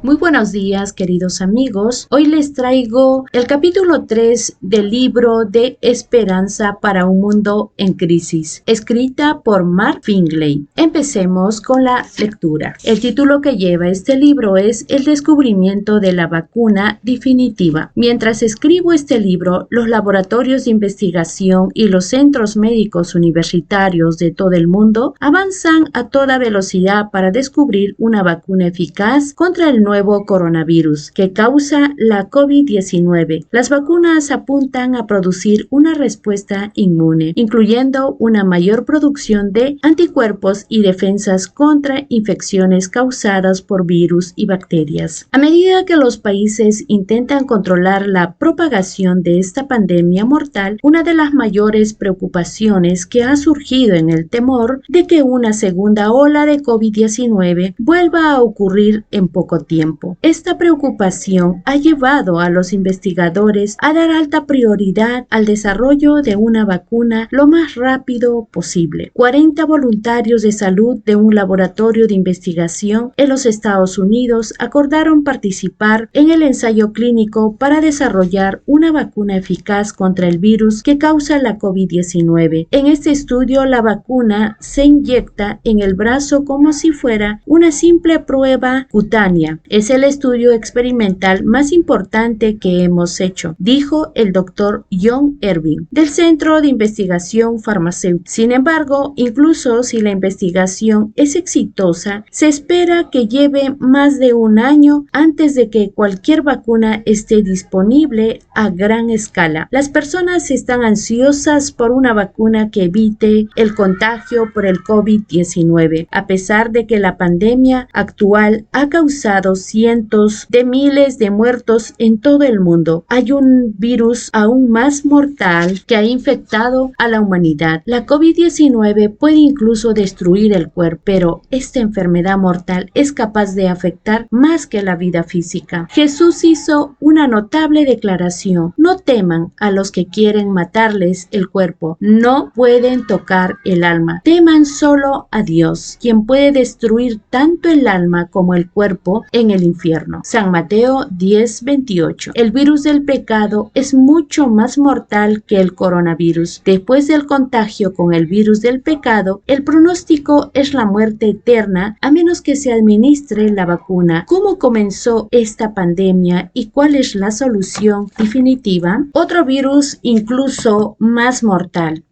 Muy buenos días, queridos amigos. Hoy les traigo el capítulo 3 del libro de Esperanza para un mundo en crisis, escrita por Mark Finley. Empecemos con la lectura. El título que lleva este libro es El descubrimiento de la vacuna definitiva. Mientras escribo este libro, los laboratorios de investigación y los centros médicos universitarios de todo el mundo avanzan a toda velocidad para descubrir una vacuna eficaz contra el nuevo coronavirus que causa la COVID-19. Las vacunas apuntan a producir una respuesta inmune, incluyendo una mayor producción de anticuerpos y defensas contra infecciones causadas por virus y bacterias. A medida que los países intentan controlar la propagación de esta pandemia mortal, una de las mayores preocupaciones que ha surgido en el temor de que una segunda ola de COVID-19 vuelva a ocurrir en poco tiempo. Esta preocupación ha llevado a los investigadores a dar alta prioridad al desarrollo de una vacuna lo más rápido posible. 40 voluntarios de salud de un laboratorio de investigación en los Estados Unidos acordaron participar en el ensayo clínico para desarrollar una vacuna eficaz contra el virus que causa la COVID-19. En este estudio, la vacuna se inyecta en el brazo como si fuera una simple prueba cutánea. Es el estudio experimental más importante que hemos hecho, dijo el doctor John Irving, del Centro de Investigación Farmacéutica. Sin embargo, incluso si la investigación es exitosa, se espera que lleve más de un año antes de que cualquier vacuna esté disponible a gran escala. Las personas están ansiosas por una vacuna que evite el contagio por el COVID-19, a pesar de que la pandemia actual ha causado cientos de miles de muertos en todo el mundo. Hay un virus aún más mortal que ha infectado a la humanidad. La COVID-19 puede incluso destruir el cuerpo, pero esta enfermedad mortal es capaz de afectar más que la vida física. Jesús hizo una notable declaración: no teman a los que quieren matarles el cuerpo, no pueden tocar el alma. Teman solo a Dios, quien puede destruir tanto el alma como el cuerpo en el infierno. San Mateo 10:28. El virus del pecado es mucho más mortal que el coronavirus. Después del contagio con el virus del pecado, el pronóstico es la muerte eterna a menos que se administre la vacuna. ¿Cómo comenzó esta pandemia y cuál es la solución definitiva? Otro virus incluso más mortal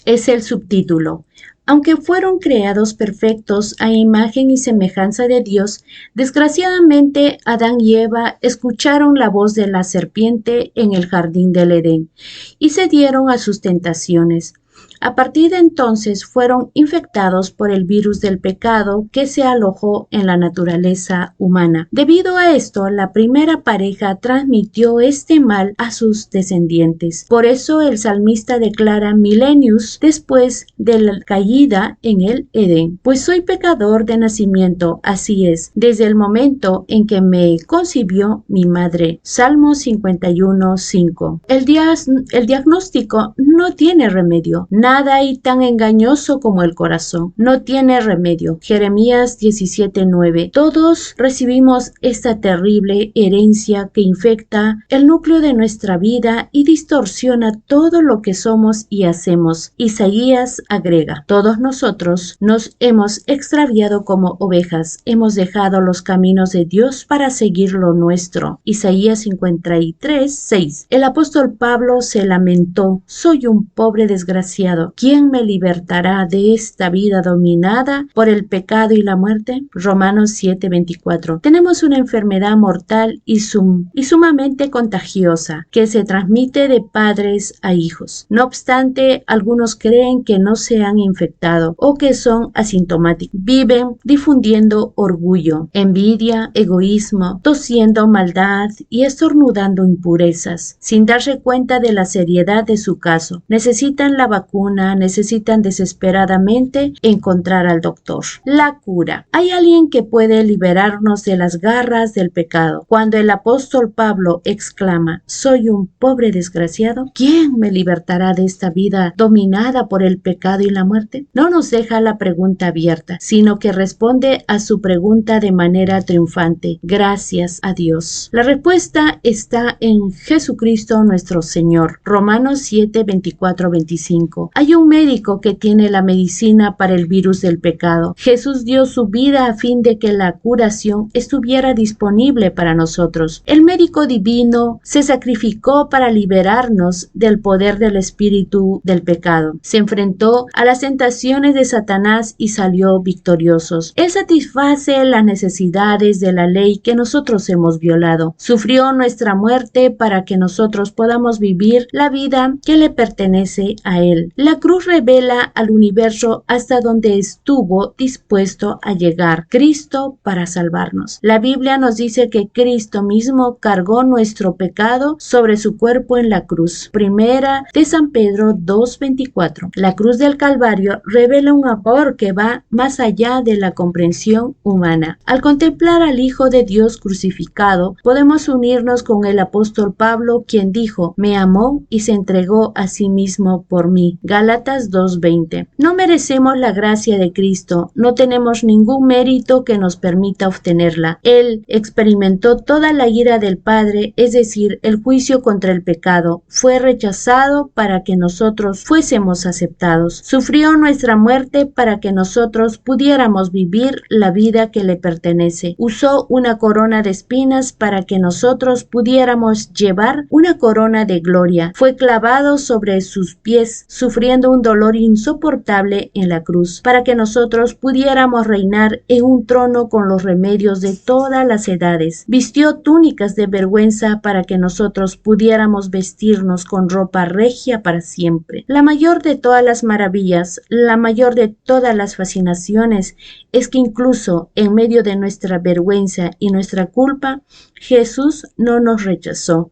es el subtítulo. Aunque fueron creados perfectos a imagen y semejanza de Dios, desgraciadamente Adán y Eva escucharon la voz de la serpiente en el jardín del Edén y cedieron a sus tentaciones. A partir de entonces fueron infectados por el virus del pecado que se alojó en la naturaleza humana. Debido a esto, la primera pareja transmitió este mal a sus descendientes. Por eso el salmista declara milenios después de la caída en el Edén: pues soy pecador de nacimiento, así es, desde el momento en que me concibió mi madre. Salmo 51:5. El diagnóstico no tiene remedio. Nada hay tan engañoso como el corazón. No tiene remedio. Jeremías 17:9. Todos recibimos esta terrible herencia que infecta el núcleo de nuestra vida y distorsiona todo lo que somos y hacemos. Isaías agrega: todos nosotros nos hemos extraviado como ovejas. Hemos dejado los caminos de Dios para seguir lo nuestro. Isaías 53:6. El apóstol Pablo se lamentó: soy un pobre desgraciado. ¿Quién me libertará de esta vida dominada por el pecado y la muerte? Romanos 7:24. Tenemos una enfermedad mortal y sumamente contagiosa que se transmite de padres a hijos. No obstante, algunos creen que no se han infectado o que son asintomáticos. Viven difundiendo orgullo, envidia, egoísmo, tosiendo maldad y estornudando impurezas, sin darse cuenta de la seriedad de su caso. Necesitan la vacuna una necesitan desesperadamente encontrar al doctor. La cura. Hay alguien que puede liberarnos de las garras del pecado. Cuando el apóstol Pablo exclama: soy un pobre desgraciado, ¿quién me libertará de esta vida dominada por el pecado y la muerte? No nos deja la pregunta abierta, sino que responde a su pregunta de manera triunfante: gracias a Dios. La respuesta está en Jesucristo nuestro Señor. Romanos 7, 24, 25. Hay un médico que tiene la medicina para el virus del pecado. Jesús dio su vida a fin de que la curación estuviera disponible para nosotros. El médico divino se sacrificó para liberarnos del poder del espíritu del pecado. Se enfrentó a las tentaciones de Satanás y salió victorioso. Él satisface las necesidades de la ley que nosotros hemos violado. Sufrió nuestra muerte para que nosotros podamos vivir la vida que le pertenece a Él. La cruz revela al universo hasta donde estuvo dispuesto a llegar Cristo para salvarnos. La Biblia nos dice que Cristo mismo cargó nuestro pecado sobre su cuerpo en la cruz. Primera de San Pedro 2:24. La cruz del Calvario revela un amor que va más allá de la comprensión humana. Al contemplar al Hijo de Dios crucificado, podemos unirnos con el apóstol Pablo, quien dijo: me amó y se entregó a sí mismo por mí. Gálatas 2:20. No merecemos la gracia de Cristo, no tenemos ningún mérito que nos permita obtenerla. Él experimentó toda la ira del Padre, es decir, el juicio contra el pecado. Fue rechazado para que nosotros fuésemos aceptados. Sufrió nuestra muerte para que nosotros pudiéramos vivir la vida que le pertenece. Usó una corona de espinas para que nosotros pudiéramos llevar una corona de gloria. Fue clavado sobre sus pies, sufriendo un dolor insoportable en la cruz, para que nosotros pudiéramos reinar en un trono con los remedios de todas las edades. Vistió túnicas de vergüenza para que nosotros pudiéramos vestirnos con ropa regia para siempre. La mayor de todas las maravillas, la mayor de todas las fascinaciones, es que incluso en medio de nuestra vergüenza y nuestra culpa, Jesús no nos rechazó.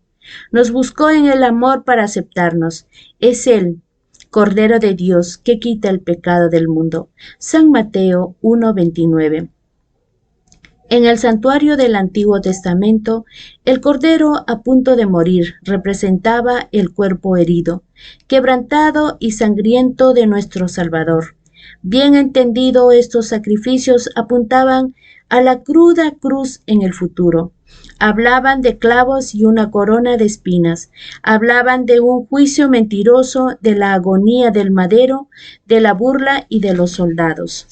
Nos buscó en el amor para aceptarnos. Es Él, Cordero de Dios, que quita el pecado del mundo. San Mateo 1:29. En el santuario del Antiguo Testamento, el Cordero a punto de morir representaba el cuerpo herido, quebrantado y sangriento de nuestro Salvador. Bien entendido, estos sacrificios apuntaban a la cruda cruz en el futuro. Hablaban de clavos y una corona de espinas. Hablaban de un juicio mentiroso, de la agonía del madero, de la burla y de los soldados.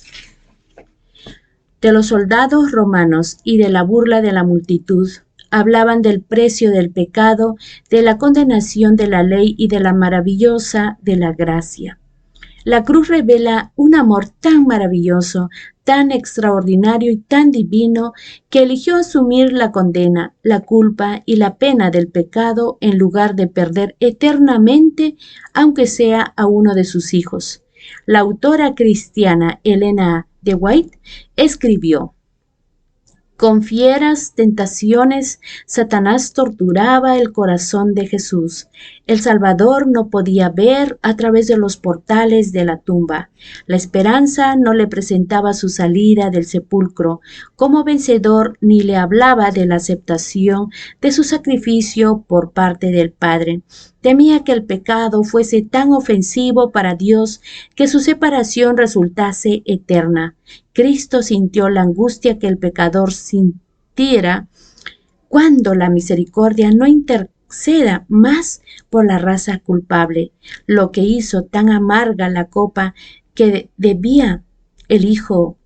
De los soldados romanos y de la burla de la multitud. Hablaban del precio del pecado, de la condenación de la ley y de la maravillosa de la gracia. La cruz revela un amor tan maravilloso, tan extraordinario y tan divino, que eligió asumir la condena, la culpa y la pena del pecado en lugar de perder eternamente, aunque sea a uno de sus hijos. La autora cristiana Elena de White escribió: con fieras tentaciones, Satanás torturaba el corazón de Jesús. El Salvador no podía ver a través de los portales de la tumba. La esperanza no le presentaba su salida del sepulcro como vencedor, ni le hablaba de la aceptación de su sacrificio por parte del Padre. Temía que el pecado fuese tan ofensivo para Dios que su separación resultase eterna. Cristo sintió la angustia que el pecador sintiera cuando la misericordia no interceda más por la raza culpable, lo que hizo tan amarga la copa que bebía el Hijo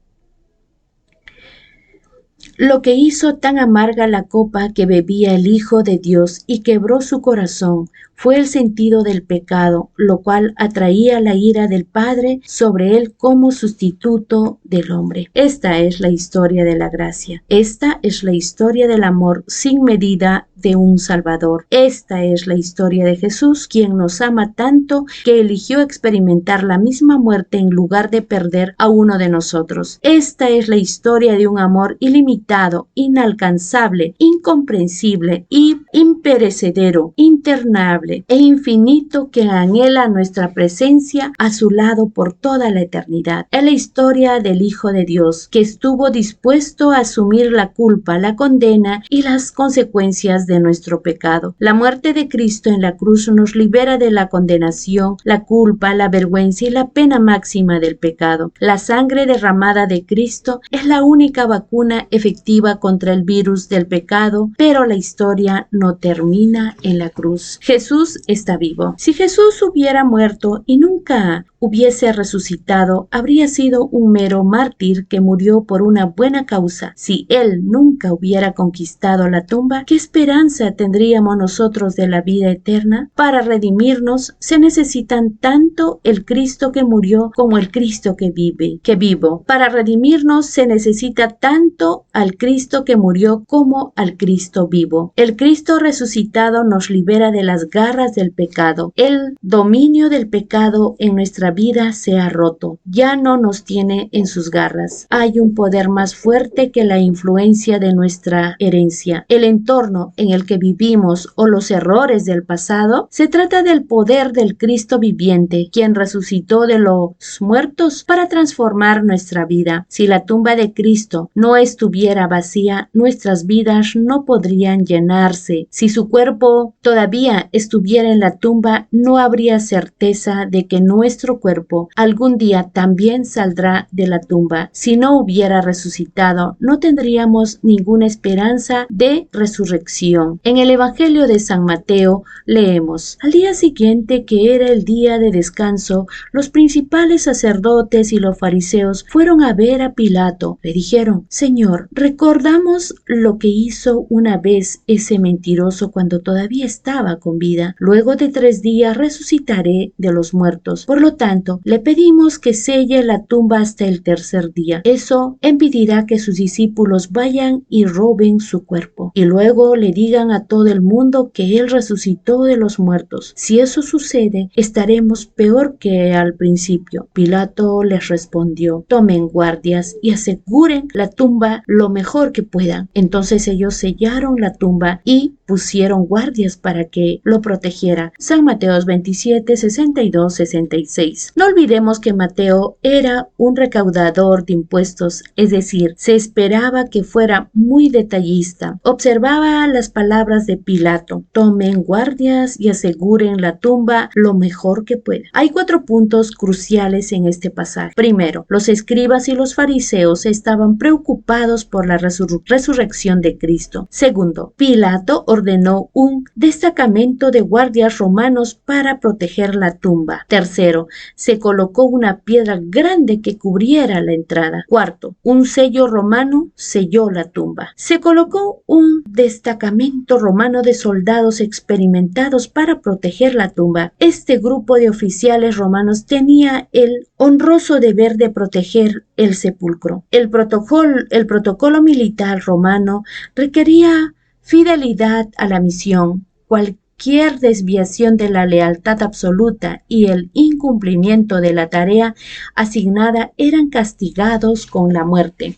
de Dios y quebró su corazón fue el sentido del pecado, lo cual atraía la ira del Padre sobre él como sustituto del hombre. Esta es la historia de la gracia. Esta es la historia del amor sin medida de un Salvador. Esta es la historia de Jesús, quien nos ama tanto que eligió experimentar la misma muerte en lugar de perder a uno de nosotros. Esta es la historia de un amor ilimitado ilimitado, inalcanzable, incomprensible y imperecedero, internable e infinito que anhela nuestra presencia a su lado por toda la eternidad. Es la historia del Hijo de Dios, que estuvo dispuesto a asumir la culpa, la condena y las consecuencias de nuestro pecado. La muerte de Cristo en la cruz nos libera de la condenación, la culpa, la vergüenza y la pena máxima del pecado. La sangre derramada de Cristo es la única vacuna efectiva contra el virus del pecado, pero la historia no termina en la cruz. Jesús está vivo. Si Jesús hubiera muerto y nunca hubiese resucitado, habría sido un mero mártir que murió por una buena causa. Si Él nunca hubiera conquistado la tumba, ¿qué esperanza tendríamos nosotros de la vida eterna? Para redimirnos se necesitan tanto el Cristo que murió como el Cristo que vivo. Para redimirnos se necesita tanto al Cristo que murió como al Cristo vivo. El Cristo resucitado nos libera de las garras del pecado. El dominio del pecado en nuestra vida se ha roto. Ya no nos tiene en sus garras. Hay un poder más fuerte que la influencia de nuestra herencia, el entorno en el que vivimos o los errores del pasado. Se trata del poder del Cristo viviente, quien resucitó de los muertos para transformar nuestra vida. Si la tumba de Cristo no estuviera vacía, nuestras vidas no podrían llenarse. Si su cuerpo todavía estuviera en la tumba, no habría certeza de que nuestro cuerpo algún día también saldrá de la tumba. Si no hubiera resucitado, no tendríamos ninguna esperanza de resurrección. En el Evangelio de San Mateo leemos: al día siguiente, que era el día de descanso, los principales sacerdotes y los fariseos fueron a ver a Pilato. Le dijeron: Señor, recordamos lo que hizo una vez ese mentiroso cuando todavía estaba con vida. Luego de 3 días resucitaré de los muertos. Por lo tanto, le pedimos que selle la tumba hasta el 3er día. Eso impedirá que sus discípulos vayan y roben su cuerpo, y luego le digan a todo el mundo que él resucitó de los muertos. Si eso sucede, estaremos peor que al principio. Pilato les respondió: tomen guardias y aseguren la tumba lo mejor que puedan. Entonces ellos sellaron la tumba y pusieron guardias para que lo protegiera. San Mateo 27, 62, 66. No olvidemos que Mateo era un recaudador de impuestos, es decir, se esperaba que fuera muy detallista. Observaba las palabras de Pilato: tomen guardias y aseguren la tumba lo mejor que puedan. Hay 4 puntos cruciales en este pasaje. Primero, los escribas y los fariseos estaban preocupados por la resurrección de Cristo. Segundo, Pilato ordenó un destacamento de guardias romanos para proteger la tumba. Tercero, se colocó una piedra grande que cubriera la entrada. Cuarto, un sello romano selló la tumba. Se colocó un destacamento romano de soldados experimentados para proteger la tumba. Este grupo de oficiales romanos tenía el honroso deber de proteger el sepulcro. El protocolo militar romano requería fidelidad a la misión. Cualquier desviación de la lealtad absoluta y el incumplimiento de la tarea asignada eran castigados con la muerte.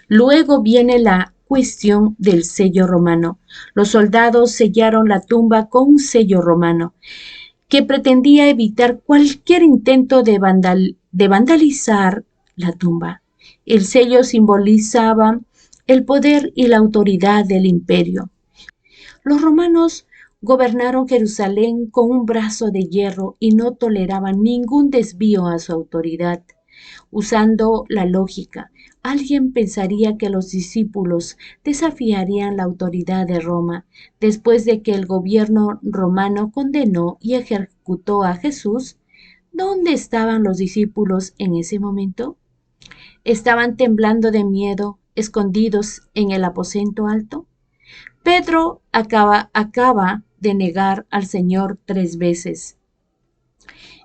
Luego viene la cuestión del sello romano. Los soldados sellaron la tumba con un sello romano que pretendía evitar cualquier intento de vandalizar la tumba. El sello simbolizaba el poder y la autoridad del imperio. Los romanos gobernaron Jerusalén con un brazo de hierro y no toleraban ningún desvío a su autoridad. Usando la lógica, alguien pensaría que los discípulos desafiarían la autoridad de Roma después de que el gobierno romano condenó y ejecutó a Jesús. ¿Dónde estaban los discípulos en ese momento? ¿Estaban temblando de miedo, escondidos en el aposento alto? Pedro acaba de negar al Señor 3 veces.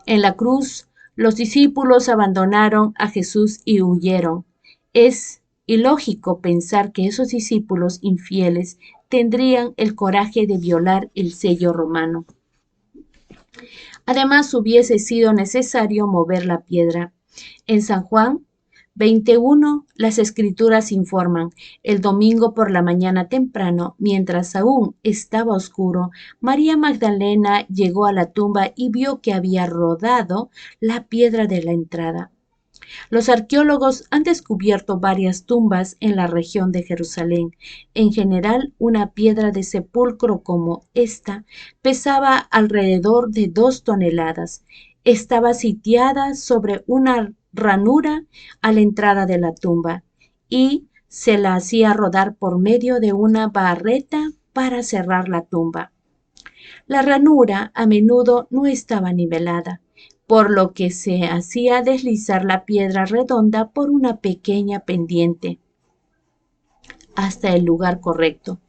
En la cruz, los discípulos abandonaron a Jesús y huyeron. Es ilógico pensar que esos discípulos infieles tendrían el coraje de violar el sello romano. Además, hubiese sido necesario mover la piedra. En San Juan 21. Las Escrituras informan: el domingo por la mañana temprano, mientras aún estaba oscuro, María Magdalena llegó a la tumba y vio que había rodado la piedra de la entrada. Los arqueólogos han descubierto varias tumbas en la región de Jerusalén. En general, una piedra de sepulcro como esta pesaba alrededor de 2 toneladas. Estaba sitiada sobre una ranura a la entrada de la tumba y se la hacía rodar por medio de una barreta para cerrar la tumba. La ranura a menudo no estaba nivelada, por lo que se hacía deslizar la piedra redonda por una pequeña pendiente hasta el lugar correcto.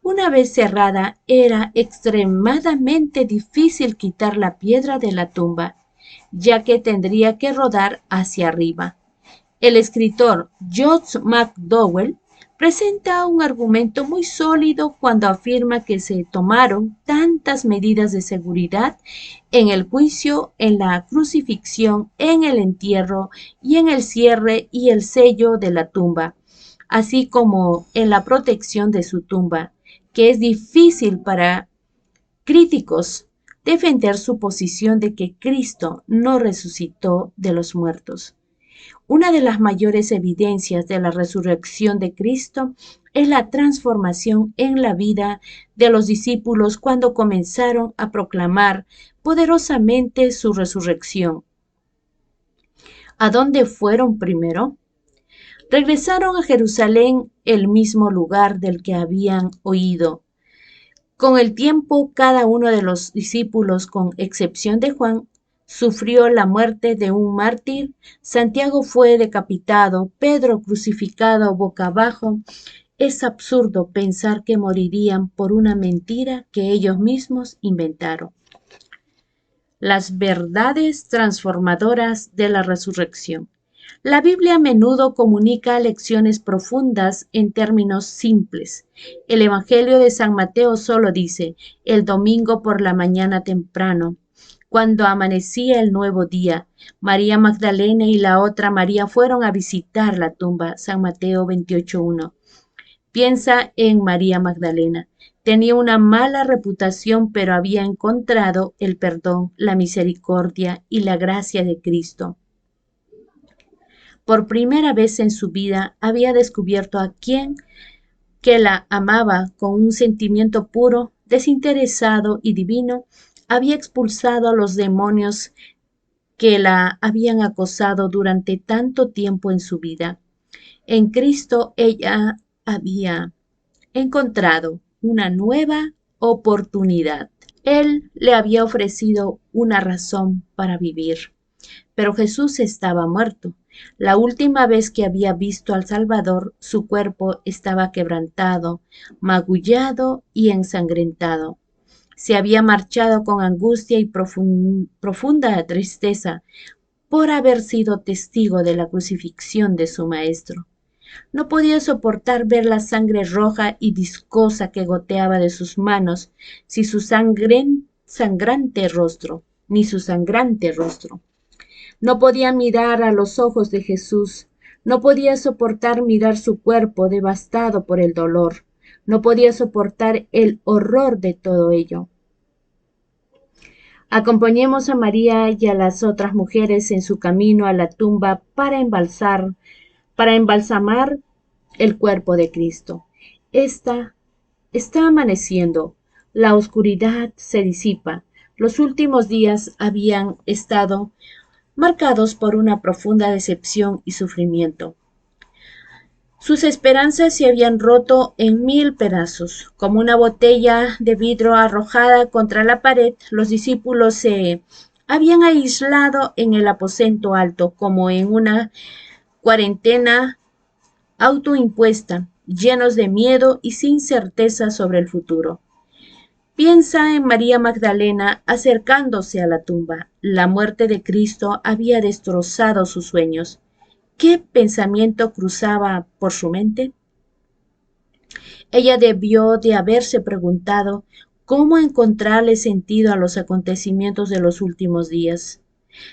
Una vez cerrada, era extremadamente difícil quitar la piedra de la tumba, ya que tendría que rodar hacia arriba. El escritor George McDowell presenta un argumento muy sólido cuando afirma que se tomaron tantas medidas de seguridad en el juicio, en la crucifixión, en el entierro y en el cierre y el sello de la tumba, así como en la protección de su tumba, que es difícil para críticos defender su posición de que Cristo no resucitó de los muertos. Una de las mayores evidencias de la resurrección de Cristo es la transformación en la vida de los discípulos cuando comenzaron a proclamar poderosamente su resurrección. ¿A dónde fueron primero? Regresaron a Jerusalén, el mismo lugar del que habían oído. Con el tiempo, cada uno de los discípulos, con excepción de Juan, sufrió la muerte de un mártir. Santiago fue decapitado, Pedro crucificado boca abajo. Es absurdo pensar que morirían por una mentira que ellos mismos inventaron. Las verdades transformadoras de la resurrección. La Biblia a menudo comunica lecciones profundas en términos simples. El Evangelio de San Mateo solo dice: el domingo por la mañana temprano, cuando amanecía el nuevo día, María Magdalena y la otra María fueron a visitar la tumba. San Mateo 28:1. Piensa en María Magdalena. Tenía una mala reputación, pero había encontrado el perdón, la misericordia y la gracia de Cristo. Por primera vez en su vida había descubierto a quien que la amaba con un sentimiento puro, desinteresado y divino. Había expulsado a los demonios que la habían acosado durante tanto tiempo en su vida. En Cristo ella había encontrado una nueva oportunidad. Él le había ofrecido una razón para vivir. Pero Jesús estaba muerto. La última vez que había visto al Salvador, su cuerpo estaba quebrantado, magullado y ensangrentado. Se había marchado con angustia y profunda tristeza por haber sido testigo de la crucifixión de su Maestro. No podía soportar ver la sangre roja y viscosa que goteaba de sus manos, ni su sangrante rostro. No podía mirar a los ojos de Jesús. No podía soportar mirar su cuerpo devastado por el dolor. No podía soportar el horror de todo ello. Acompañemos a María y a las otras mujeres en su camino a la tumba para embalsamar el cuerpo de Cristo. Está amaneciendo. La oscuridad se disipa. Los últimos días habían estado marcados por una profunda decepción y sufrimiento. Sus esperanzas se habían roto en 1000 pedazos. Como una botella de vidrio arrojada contra la pared, los discípulos se habían aislado en el aposento alto, como en una cuarentena autoimpuesta, llenos de miedo y sin certeza sobre el futuro. Piensa en María Magdalena acercándose a la tumba. La muerte de Cristo había destrozado sus sueños. ¿Qué pensamiento cruzaba por su mente? Ella debió de haberse preguntado cómo encontrarle sentido a los acontecimientos de los últimos días.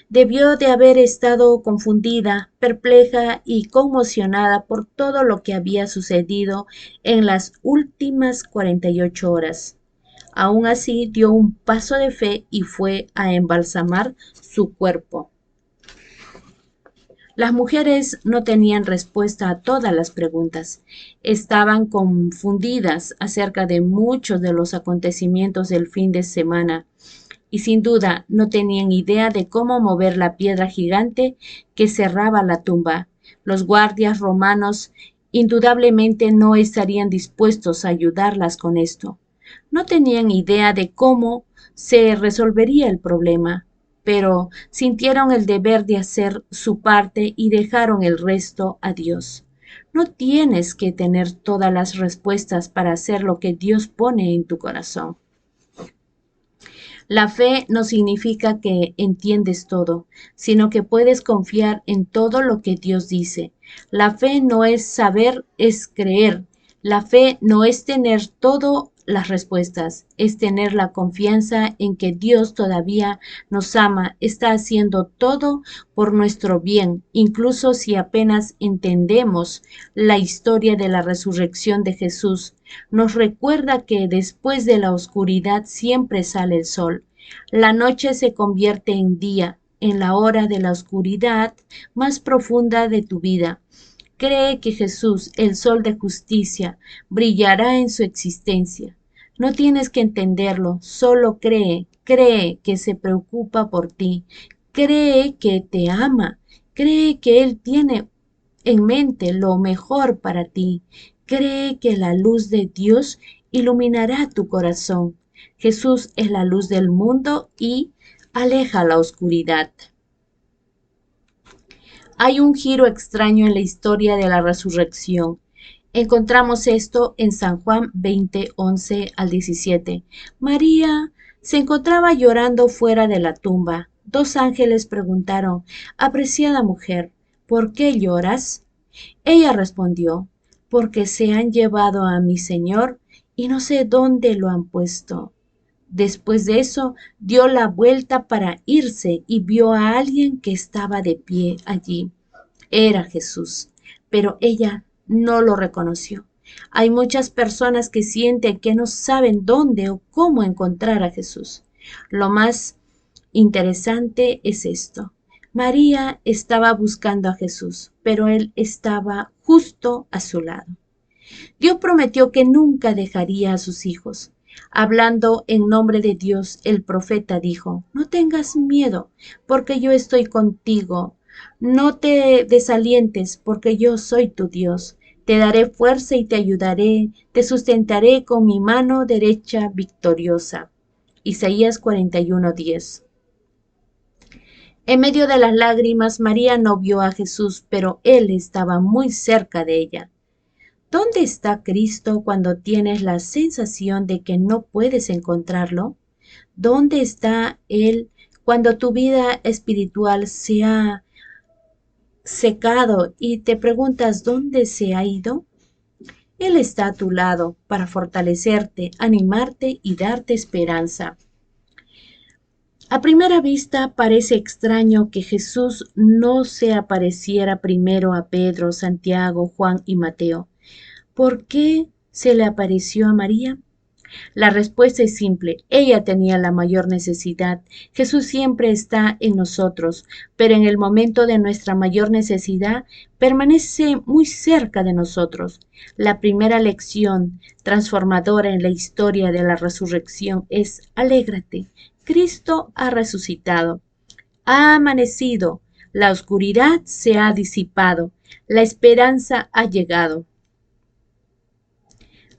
Debió de haber estado confundida, perpleja y conmocionada por todo lo que había sucedido en las últimas 48 horas. Aún así, dio un paso de fe y fue a embalsamar su cuerpo. Las mujeres no tenían respuesta a todas las preguntas. Estaban confundidas acerca de muchos de los acontecimientos del fin de semana y sin duda no tenían idea de cómo mover la piedra gigante que cerraba la tumba. Los guardias romanos indudablemente no estarían dispuestos a ayudarlas con esto. No tenían idea de cómo se resolvería el problema, pero sintieron el deber de hacer su parte y dejaron el resto a Dios. No tienes que tener todas las respuestas para hacer lo que Dios pone en tu corazón. La fe no significa que entiendes todo, sino que puedes confiar en todo lo que Dios dice. La fe no es saber, es creer. La fe no es tener todas las respuestas, es tener la confianza en que Dios todavía nos ama, está haciendo todo por nuestro bien, incluso si apenas entendemos la historia de la resurrección de Jesús. Nos recuerda que después de la oscuridad siempre sale el sol. La noche se convierte en día, en la hora de la oscuridad más profunda de tu vida. Cree que Jesús, el sol de justicia, brillará en su existencia. No tienes que entenderlo, solo cree, cree que se preocupa por ti, cree que te ama, cree que Él tiene en mente lo mejor para ti, cree que la luz de Dios iluminará tu corazón. Jesús es la luz del mundo y aleja la oscuridad. Hay un giro extraño en la historia de la resurrección. Encontramos esto en San Juan 20, 11 al 17. María se encontraba llorando fuera de la tumba. Dos ángeles preguntaron, apreciada mujer, ¿por qué lloras? Ella respondió, porque se han llevado a mi Señor y no sé dónde lo han puesto. Después de eso, dio la vuelta para irse y vio a alguien que estaba de pie allí. Era Jesús, pero ella no lo reconoció. Hay muchas personas que sienten que no saben dónde o cómo encontrar a Jesús. Lo más interesante es esto. María estaba buscando a Jesús, pero él estaba justo a su lado. Dios prometió que nunca dejaría a sus hijos. Hablando en nombre de Dios, el profeta dijo, no tengas miedo, porque yo estoy contigo. No te desalientes, porque yo soy tu Dios. Te daré fuerza y te ayudaré, te sustentaré con mi mano derecha victoriosa. Isaías 41:10. En medio de las lágrimas, María no vio a Jesús, pero Él estaba muy cerca de ella. ¿Dónde está Cristo cuando tienes la sensación de que no puedes encontrarlo? ¿Dónde está Él cuando tu vida espiritual se ha secado y te preguntas dónde se ha ido? Él está a tu lado para fortalecerte, animarte y darte esperanza. A primera vista parece extraño que Jesús no se apareciera primero a Pedro, Santiago, Juan y Mateo. ¿Por qué se le apareció a María? La respuesta es simple, ella tenía la mayor necesidad. Jesús siempre está en nosotros, pero en el momento de nuestra mayor necesidad permanece muy cerca de nosotros. La primera lección transformadora en la historia de la resurrección es alégrate. Cristo ha resucitado, ha amanecido, la oscuridad se ha disipado, la esperanza ha llegado.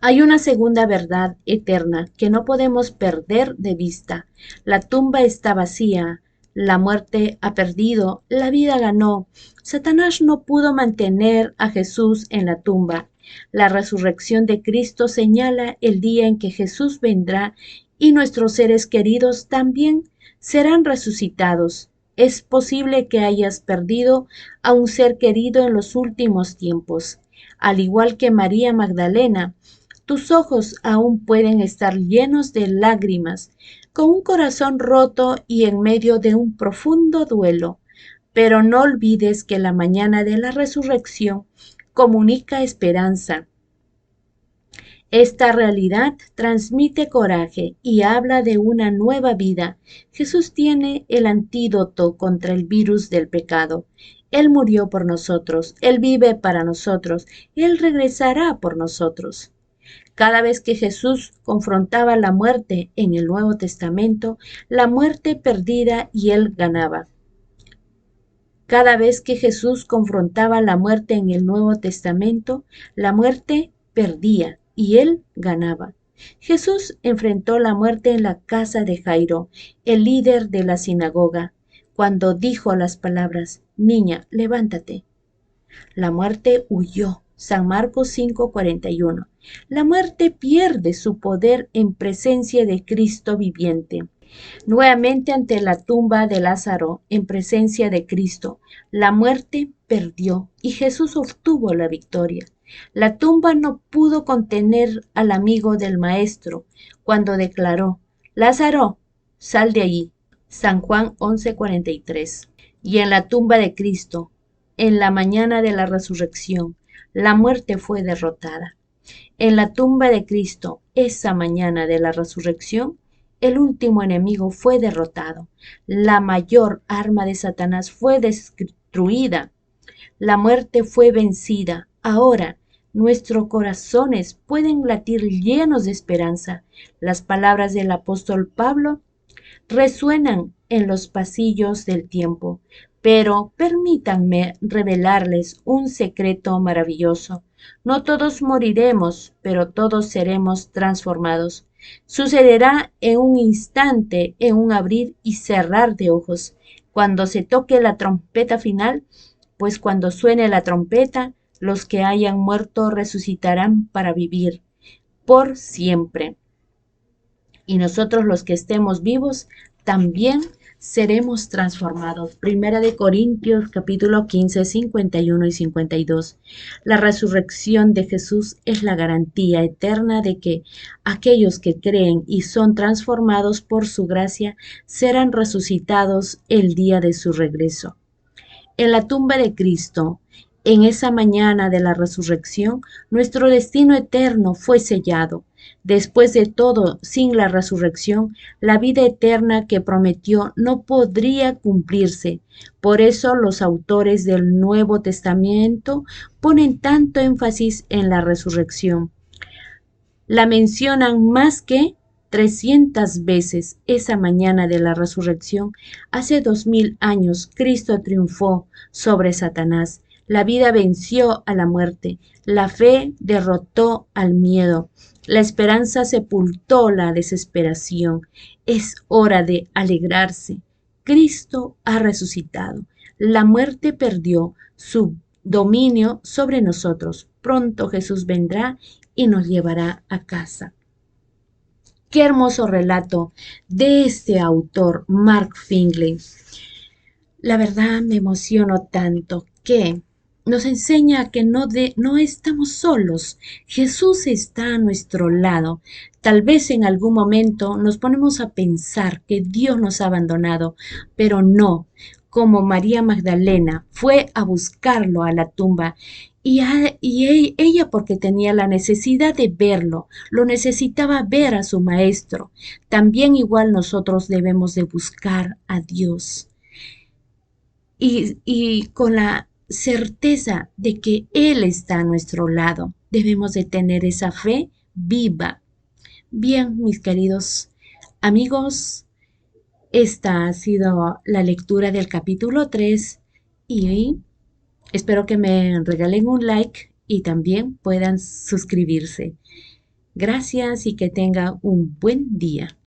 Hay una segunda verdad eterna que no podemos perder de vista. La tumba está vacía, la muerte ha perdido, la vida ganó. Satanás no pudo mantener a Jesús en la tumba. La resurrección de Cristo señala el día en que Jesús vendrá y nuestros seres queridos también serán resucitados. Es posible que hayas perdido a un ser querido en los últimos tiempos. Al igual que María Magdalena, Tus ojos aún pueden estar llenos de lágrimas, con un corazón roto y en medio de un profundo duelo. Pero no olvides que la mañana de la resurrección comunica esperanza. Esta realidad transmite coraje y habla de una nueva vida. Jesús tiene el antídoto contra el virus del pecado. Él murió por nosotros, Él vive para nosotros, Él regresará por nosotros. Cada vez que Jesús confrontaba la muerte en el Nuevo Testamento, la muerte perdida y Él ganaba. Cada vez que Jesús confrontaba la muerte en el Nuevo Testamento, la muerte perdía y él ganaba. Jesús enfrentó la muerte en la casa de Jairo, el líder de la sinagoga, cuando dijo las palabras: Niña, levántate. La muerte huyó. San Marcos 5:41. La muerte pierde su poder en presencia de Cristo viviente. Nuevamente ante la tumba de Lázaro, en presencia de Cristo, la muerte perdió y Jesús obtuvo la victoria. La tumba no pudo contener al amigo del Maestro cuando declaró: Lázaro, sal de allí. San Juan 11:43. Y en la tumba de Cristo, en la mañana de la resurrección, la muerte fue derrotada. En la tumba de Cristo, esa mañana de la resurrección, el último enemigo fue derrotado. La mayor arma de Satanás fue destruida. La muerte fue vencida. Ahora nuestros corazones pueden latir llenos de esperanza. Las palabras del apóstol Pablo resuenan en los pasillos del tiempo. Pero permítanme revelarles un secreto maravilloso. No todos moriremos, pero todos seremos transformados. Sucederá en un instante, en un abrir y cerrar de ojos. Cuando se toque la trompeta final, pues cuando suene la trompeta, los que hayan muerto resucitarán para vivir por siempre. Y nosotros los que estemos vivos también seremos transformados. Primera de Corintios capítulo 15, 51 y 52. La resurrección de Jesús es la garantía eterna de que aquellos que creen y son transformados por su gracia serán resucitados el día de su regreso. En la tumba de Cristo, en esa mañana de la resurrección, nuestro destino eterno fue sellado. Después de todo, sin la resurrección, la vida eterna que prometió no podría cumplirse. Por eso los autores del Nuevo Testamento ponen tanto énfasis en la resurrección. La mencionan más que 300 veces. Esa mañana de la resurrección, hace 2000 años, Cristo triunfó sobre Satanás. La vida venció a la muerte. La fe derrotó al miedo. La esperanza sepultó la desesperación. Es hora de alegrarse. Cristo ha resucitado. La muerte perdió su dominio sobre nosotros. Pronto Jesús vendrá y nos llevará a casa. Qué hermoso relato de este autor, Mark Finley. La verdad me emociono tanto que nos enseña que no estamos solos. Jesús está a nuestro lado. Tal vez en algún momento nos ponemos a pensar que Dios nos ha abandonado, pero no. Como María Magdalena fue a buscarlo a la tumba y ella porque tenía la necesidad de verlo, lo necesitaba ver a su maestro. También igual nosotros debemos de buscar a Dios y con la certeza de que Él está a nuestro lado. Debemos de tener esa fe viva. Bien, mis queridos amigos, esta ha sido la lectura del capítulo 3 y espero que me regalen un like y también puedan suscribirse. Gracias y que tengan un buen día.